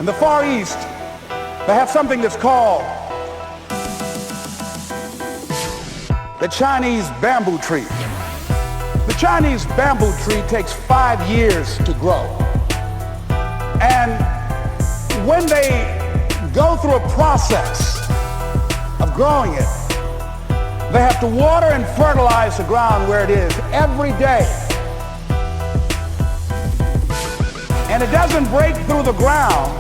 the Far East, they have something that's called the Chinese bamboo tree. The Chinese bamboo tree takes 5 years to grow. And when they go through a process of growing it, they have to water and fertilize the ground where it is every day. And it doesn't break through the ground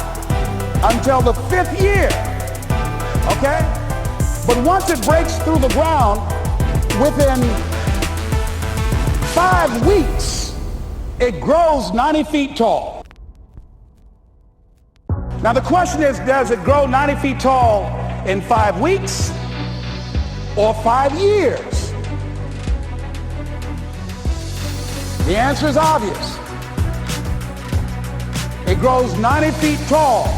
until the 5th year, okay? But once it breaks through the ground, within 5 weeks, it grows 90 feet tall. Now the question is, does it grow 90 feet tall in 5 weeks or 5 years? The answer is obvious. It grows 90 feet tall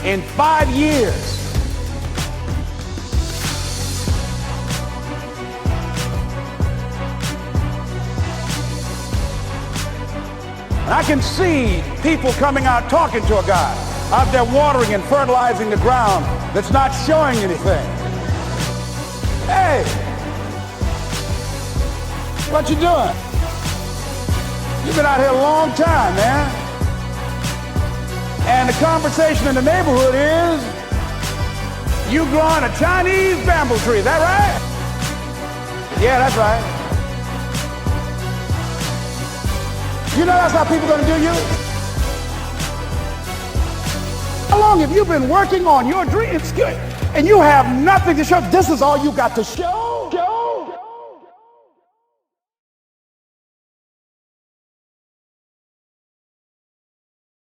in 5 years. And I can see people coming out talking to a guy out there watering and fertilizing the ground that's not showing anything. Hey, what you doing? You've been out here a long time, man. And the conversation in the neighborhood is, you growing a Chinese bamboo tree, is that right? Yeah, that's right. You know that's how people are gonna do you? How long have you been working on your dreams? And you have nothing to show. This is all you got to show?